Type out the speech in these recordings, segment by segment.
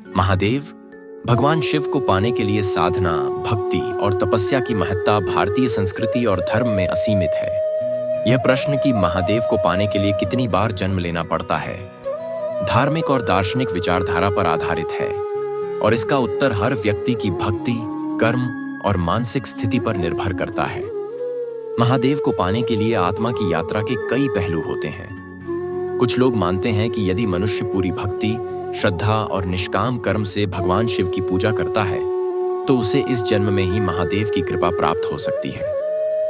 महादेव, भगवान शिव को पाने के लिए साधना, भक्ति और तपस्या की महत्ता भारतीय संस्कृति और धर्म में असीमित है। यह प्रश्न कि महादेव को पाने के लिए कितनी बार जन्म लेना पड़ता है, धार्मिक और दार्शनिक विचारधारा पर आधारित है और इसका उत्तर हर व्यक्ति की भक्ति, कर्म और मानसिक स्थिति पर निर्भर करता है। महादेव को पाने के लिए आत्मा की यात्रा के कई पहलू होते हैं। कुछ लोग मानते हैं कि यदि मनुष्य पूरी भक्ति, श्रद्धा और निष्काम कर्म से भगवान शिव की पूजा करता है तो उसे इस जन्म में ही महादेव की कृपा प्राप्त हो सकती है,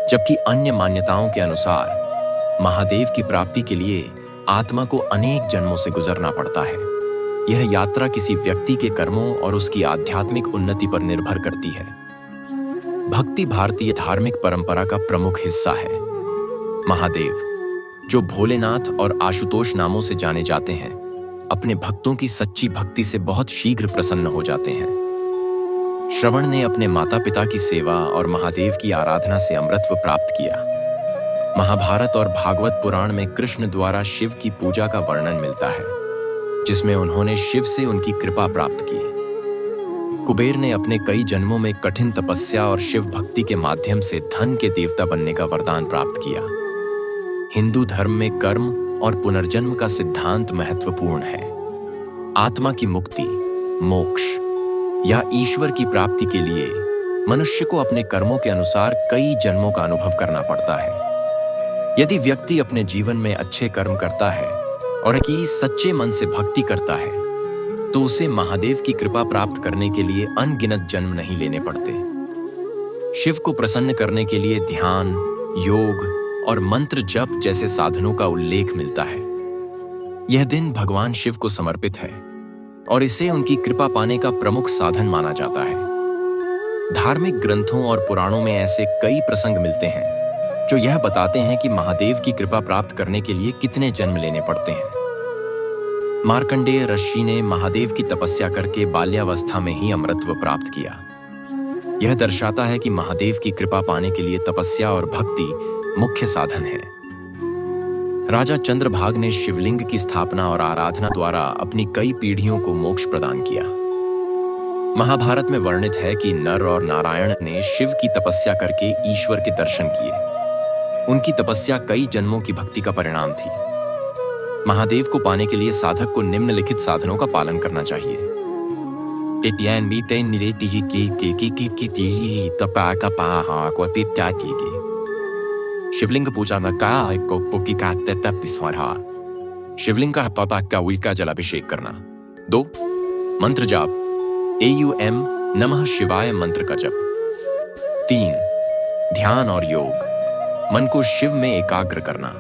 जबकि अन्य मान्यताओं के अनुसार महादेव की प्राप्ति के लिए आत्मा को अनेक जन्मों से गुजरना पड़ता है। यह यात्रा किसी व्यक्ति के कर्मों और उसकी आध्यात्मिक उन्नति पर निर्भर करती है। भक्ति भारतीय धार्मिक परंपरा का प्रमुख हिस्सा है। महादेव, जो भोलेनाथ और आशुतोष नामों से जाने जाते हैं, अपने भक्तों की सच्ची भक्ति से बहुत शीघ्र प्रसन्न हो जाते हैं। श्रवण ने अपने माता पिता की सेवा और महादेव की आराधना से अमृतत्व प्राप्त किया। महाभारत और भागवत पुराण में कृष्ण द्वारा शिव की पूजा का वर्णन मिलता है, जिसमें उन्होंने शिव से उनकी कृपा प्राप्त की। कुबेर ने अपने कई जन्मों में कठिन तपस्या और शिव भक्ति के माध्यम से धन के देवता बनने का वरदान प्राप्त किया। हिंदू धर्म में कर्म और पुनर्जन्म का सिद्धांत महत्वपूर्ण है। आत्मा की मुक्ति, मोक्ष या ईश्वर की प्राप्ति के लिए मनुष्य को अपने कर्मों के अनुसार कई जन्मों का अनुभव करना पड़ता है। यदि व्यक्ति अपने जीवन में अच्छे कर्म करता है और कि सच्चे मन से भक्ति करता है तो उसे महादेव की कृपा प्राप्त करने के लिए अनगिनत जन्म नहीं लेने पड़ते। शिव को प्रसन्न करने के लिए ध्यान, योग और मंत्र जप जैसे साधनों का उल्लेख मिलता है। यह दिन भगवान शिव को समर्पित है और इसे उनकी कृपा पाने का प्रमुख साधन माना जाता है। धार्मिक ग्रंथों और पुराणों में ऐसे कई प्रसंग मिलते हैं जो यह बताते हैं कि महादेव की कृपा प्राप्त करने के लिए कितने जन्म लेने पड़ते हैं। मार्कंडेय ऋषि ने महादेव की तपस्या करके बाल्यावस्था में ही अमृतत्व प्राप्त किया। यह दर्शाता है कि महादेव की कृपा पाने के लिए तपस्या और भक्ति मुख्य साधन है। राजा चंद्रभाग ने शिवलिंग की स्थापना और आराधना द्वारा अपनी कई पीढ़ियों को मोक्ष प्रदान किया। महाभारत में वर्णित है कि नर और नारायण ने शिव की तपस्या करके ईश्वर के दर्शन किए। उनकी तपस्या कई जन्मों की भक्ति का परिणाम थी। महादेव को पाने के लिए साधक को निम्नलिखित साधनों का पालन करना चाहिए। शिवलिंग पूजा शिवलिंग का जलाभिषेक करना। 2. मंत्र जाप, AUM नमः शिवाय मंत्र का जप। 3. ध्यान और योग, मन को शिव में एकाग्र करना।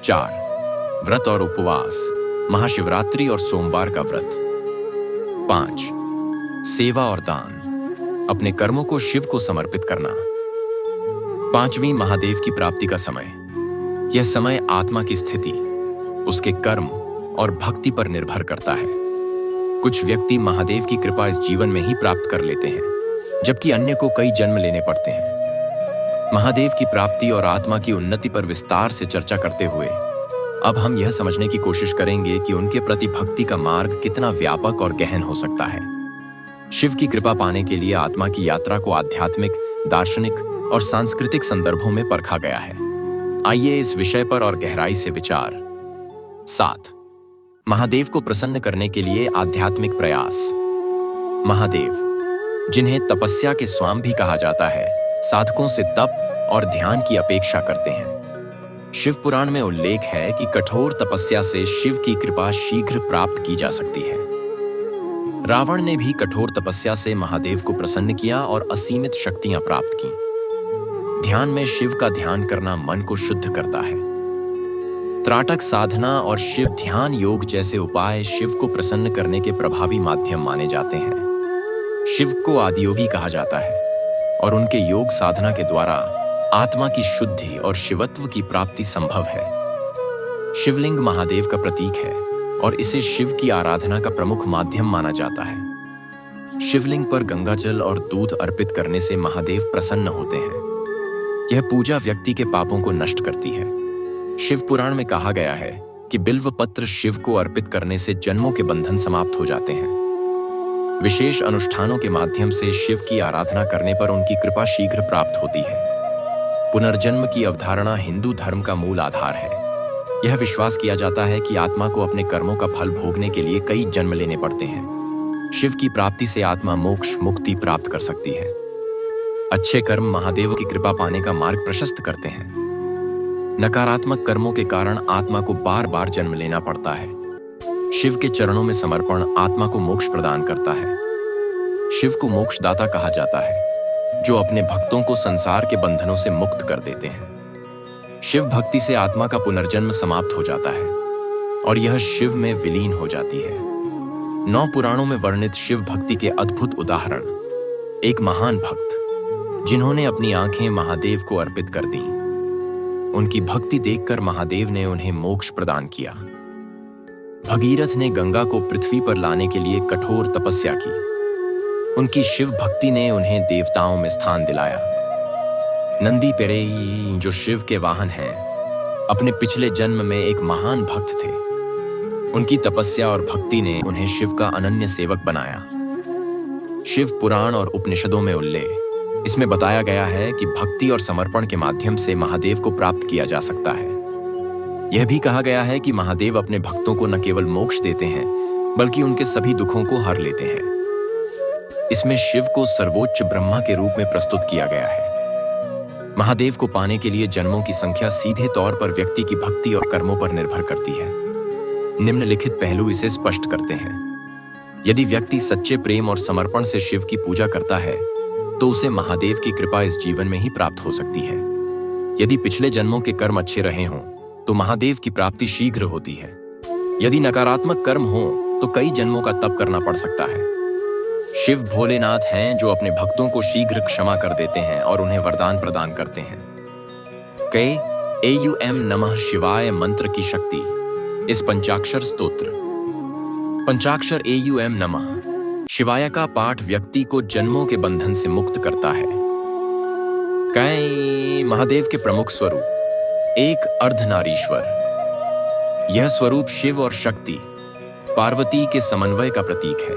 4. व्रत और उपवास, महाशिवरात्रि और सोमवार का व्रत। 5. सेवा और दान, अपने कर्मों को शिव को समर्पित करना। 5वीं महादेव की प्राप्ति का समय। यह समय आत्मा की स्थिति, उसके कर्म और भक्ति पर निर्भर करता है। कुछ व्यक्ति महादेव की कृपा इस जीवन में ही प्राप्त कर लेते हैं, जबकि अन्य को कई जन्म लेने पड़ते हैं। महादेव की प्राप्ति और आत्मा की उन्नति पर विस्तार से चर्चा करते हुए अब हम यह समझने की कोशिश करेंगे कि उनके प्रति भक्ति का मार्ग कितना व्यापक और गहन हो सकता है। शिव की कृपा पाने के लिए आत्मा की यात्रा को आध्यात्मिक, दार्शनिक और सांस्कृतिक संदर्भों में परखा गया है। आइए इस विषय पर और गहराई से विचार। 7. महादेव को प्रसन्न करने के लिए आध्यात्मिक प्रयास। महादेव, जिन्हें तपस्या के स्वामी भी कहा जाता है, साधकों से तप और ध्यान की अपेक्षा करते हैं। शिव पुराण में उल्लेख है कि कठोर तपस्या से शिव की कृपा शीघ्र प्राप्त की जा सकती है। रावण ने भी कठोर तपस्या से महादेव को प्रसन्न किया और असीमित शक्तियां प्राप्त की। ध्यान में शिव का ध्यान करना मन को शुद्ध करता है। त्राटक साधना और शिव ध्यान योग जैसे उपाय शिव को प्रसन्न करने के प्रभावी माध्यम माने जाते हैं। शिव को आदियोगी कहा जाता है और उनके योग साधना के द्वारा आत्मा की शुद्धि और शिवत्व की प्राप्ति संभव है। शिवलिंग महादेव का प्रतीक है और इसे शिव की आराधना का प्रमुख माध्यम माना जाता है। शिवलिंग पर गंगाजल और दूध अर्पित करने से महादेव प्रसन्न होते हैं। यह पूजा व्यक्ति के पापों को नष्ट करती है। शिव पुराण में कहा गया है कि बिल्व पत्र शिव को अर्पित करने से जन्मों के बंधन समाप्त हो जाते हैं। विशेष अनुष्ठानों के माध्यम से शिव की आराधना करने पर उनकी कृपा शीघ्र प्राप्त होती है। पुनर्जन्म की अवधारणा हिंदू धर्म का मूल आधार है। यह विश्वास किया जाता है कि आत्मा को अपने कर्मों का फल भोगने के लिए कई जन्म लेने पड़ते हैं। शिव की प्राप्ति से आत्मा मोक्ष मुक्ति प्राप्त कर सकती है। अच्छे कर्म महादेव की कृपा पाने का मार्ग प्रशस्त करते हैं। नकारात्मक कर्मों के कारण आत्मा को बार बार जन्म लेना पड़ता है। शिव के चरणों में समर्पण आत्मा को मोक्ष प्रदान करता है। शिव को मोक्षदाता कहा जाता है, जो अपने भक्तों को संसार के बंधनों से मुक्त कर देते हैं। शिव भक्ति से आत्मा का पुनर्जन्म समाप्त हो जाता है और यह शिव में विलीन हो जाती है। 9 पुराणों में वर्णित शिव भक्ति के अद्भुत उदाहरण। एक महान भक्त जिन्होंने अपनी आंखें महादेव को अर्पित कर दी। उनकी भक्ति देखकर महादेव ने उन्हें मोक्ष प्रदान किया। भगीरथ ने गंगा को पृथ्वी पर लाने के लिए कठोर तपस्या की। उनकी शिव भक्ति ने उन्हें देवताओं में स्थान दिलाया। नंदी पेरेई, जो शिव के वाहन हैं, अपने पिछले जन्म में एक महान भक्त थे। उनकी तपस्या और भक्ति ने उन्हें शिव का अनन्य सेवक बनाया। शिव पुराण और उपनिषदों में उल्लेख इसमें बताया गया है कि भक्ति और समर्पण के माध्यम से महादेव को प्राप्त किया जा सकता है। यह भी कहा गया है कि महादेव अपने भक्तों को न केवल मोक्ष देते हैं, बल्कि उनके सभी दुखों को हर लेते हैं। इसमें शिव को सर्वोच्च ब्रह्मा के रूप में प्रस्तुत किया गया है। महादेव को पाने के लिए जन्मों की संख्या सीधे तौर पर व्यक्ति की भक्ति और कर्मों पर निर्भर करती है। निम्नलिखित पहलू इसे स्पष्ट करते हैं। यदि व्यक्ति सच्चे प्रेम और समर्पण से शिव की पूजा करता है, तो उसे महादेव की कृपा इस जीवन में ही प्राप्त हो सकती है। यदि पिछले जन्मों के कर्म अच्छे रहे हों, तो महादेव की प्राप्ति शीघ्र होती है। यदि नकारात्मक कर्म हो, तो कई जन्मों का तप करना पड़ सकता है। शिव भोलेनाथ हैं, जो अपने भक्तों को शीघ्र क्षमा कर देते हैं और उन्हें वरदान प्रदान करते हैं। AUM नमः शिवाय मंत्र की शक्ति। इस पंचाक्षर स्तोत्र पंचाक्षर AUM नमः शिवाय का पाठ व्यक्ति को जन्मों के बंधन से मुक्त करता है। महादेव के प्रमुख स्वरूप। एक अर्धनारीश्वर। यह स्वरूप शिव और शक्ति पार्वती के समन्वय का प्रतीक है।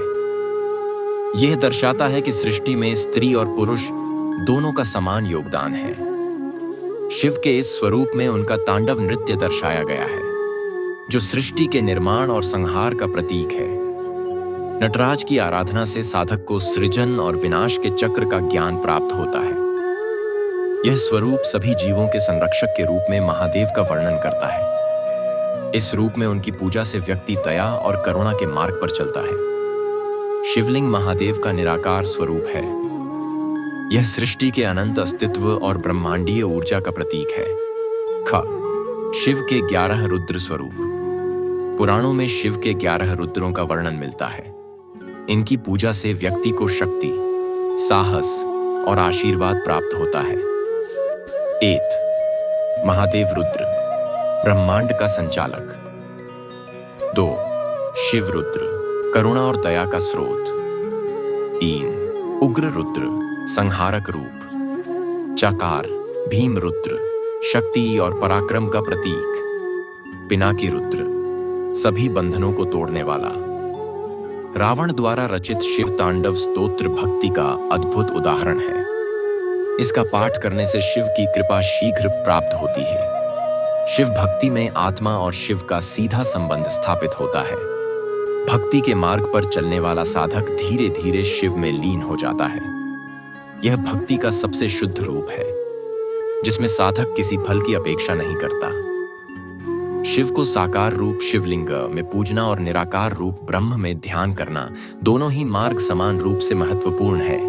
यह दर्शाता है कि सृष्टि में स्त्री और पुरुष दोनों का समान योगदान है। शिव के इस स्वरूप में उनका तांडव नृत्य दर्शाया गया है, जो सृष्टि के निर्माण और संहार का प्रतीक है। नटराज की आराधना से साधक को सृजन और विनाश के चक्र का ज्ञान प्राप्त होता है। यह स्वरूप सभी जीवों के संरक्षक के रूप में महादेव का वर्णन करता है। इस रूप में उनकी पूजा से व्यक्ति दया और करुणा के मार्ग पर चलता है। शिवलिंग महादेव का निराकार स्वरूप है। यह सृष्टि के अनंत अस्तित्व और ब्रह्मांडीय ऊर्जा का प्रतीक है। शिव के 11 रुद्र स्वरूप। पुराणों में शिव के 11 रुद्रों का वर्णन मिलता है। इनकी पूजा से व्यक्ति को शक्ति, साहस और आशीर्वाद प्राप्त होता है। महादेव रुद्र, ब्रह्मांड का संचालक। 2 शिव रुद्र, करुणा और दया का स्रोत। 3 उग्र रुद्र, संहारक रूप। चकार, भीम रुद्र, शक्ति और पराक्रम का प्रतीक। पिनाकी रुद्र, सभी बंधनों को तोड़ने वाला। रावण द्वारा रचित शिव तांडव स्तोत्र भक्ति का अद्भुत उदाहरण है। इसका पाठ करने से शिव की कृपा शीघ्र प्राप्त होती है। शिव भक्ति में आत्मा और शिव का सीधा संबंध स्थापित होता है। भक्ति के मार्ग पर चलने वाला साधक धीरे धीरे शिव में लीन हो जाता है। यह भक्ति का सबसे शुद्ध रूप है, जिसमें साधक किसी फल की अपेक्षा नहीं करता। शिव को साकार रूप शिवलिंग में पूजना और निराकार रूप ब्रह्म में ध्यान करना, दोनों ही मार्ग समान रूप से महत्वपूर्ण है।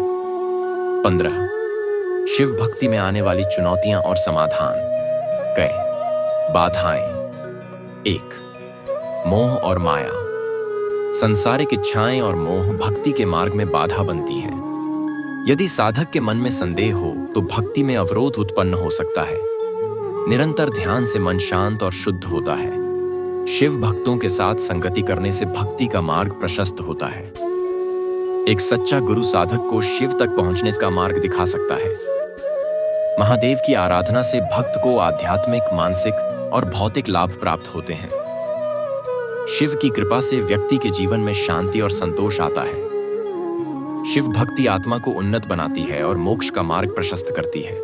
15 शिव भक्ति में आने वाली चुनौतियां और समाधान। बाधाएं। 1 मोह और माया। संसारिक इच्छाएं और मोह भक्ति के मार्ग में बाधा बनती हैं। यदि साधक के मन में संदेह हो, तो भक्ति में अवरोध उत्पन्न हो सकता है। निरंतर ध्यान से मन शांत और शुद्ध होता है। शिव भक्तों के साथ संगति करने से भक्ति का मार्ग प्रशस्त होता है। एक सच्चा गुरु साधक को शिव तक पहुंचने का मार्ग दिखा सकता है। महादेव की आराधना से भक्त को आध्यात्मिक, मानसिक और भौतिक लाभ प्राप्त होते हैं। शिव की कृपा से व्यक्ति के जीवन में शांति और संतोष आता है। शिव भक्ति आत्मा को उन्नत बनाती है और मोक्ष का मार्ग प्रशस्त करती है।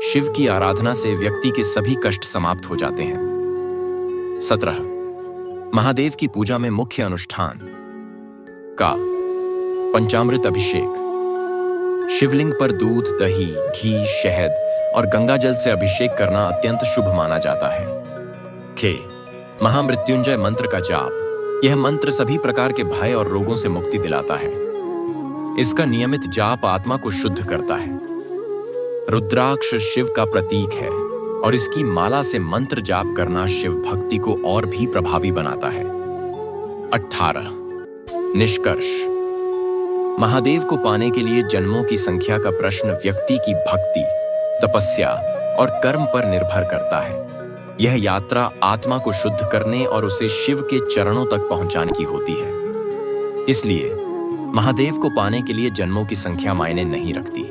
शिव की आराधना से व्यक्ति के सभी कष्ट समाप्त हो जाते हैं। 17 महादेव की पूजा में मुख्य अनुष्ठान का पंचामृत अभिषेक। शिवलिंग पर दूध, दही, घी, शहद और गंगा जल से अभिषेक करना अत्यंत शुभ माना जाता है। खे महामृत्युंजय मंत्र का जाप। यह मंत्र सभी प्रकार के भय और रोगों से मुक्ति दिलाता है। इसका नियमित जाप आत्मा को शुद्ध करता है। रुद्राक्ष शिव का प्रतीक है और इसकी माला से मंत्र जाप करना शिव भक्ति को और भी प्रभावी बनाता है। 18 निष्कर्ष। महादेव को पाने के लिए जन्मों की संख्या का प्रश्न व्यक्ति की भक्ति, तपस्या और कर्म पर निर्भर करता है। यह यात्रा आत्मा को शुद्ध करने और उसे शिव के चरणों तक पहुंचाने की होती है। इसलिए महादेव को पाने के लिए जन्मों की संख्या मायने नहीं रखती,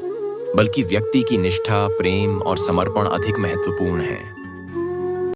बल्कि व्यक्ति की निष्ठा, प्रेम और समर्पण अधिक महत्वपूर्ण है।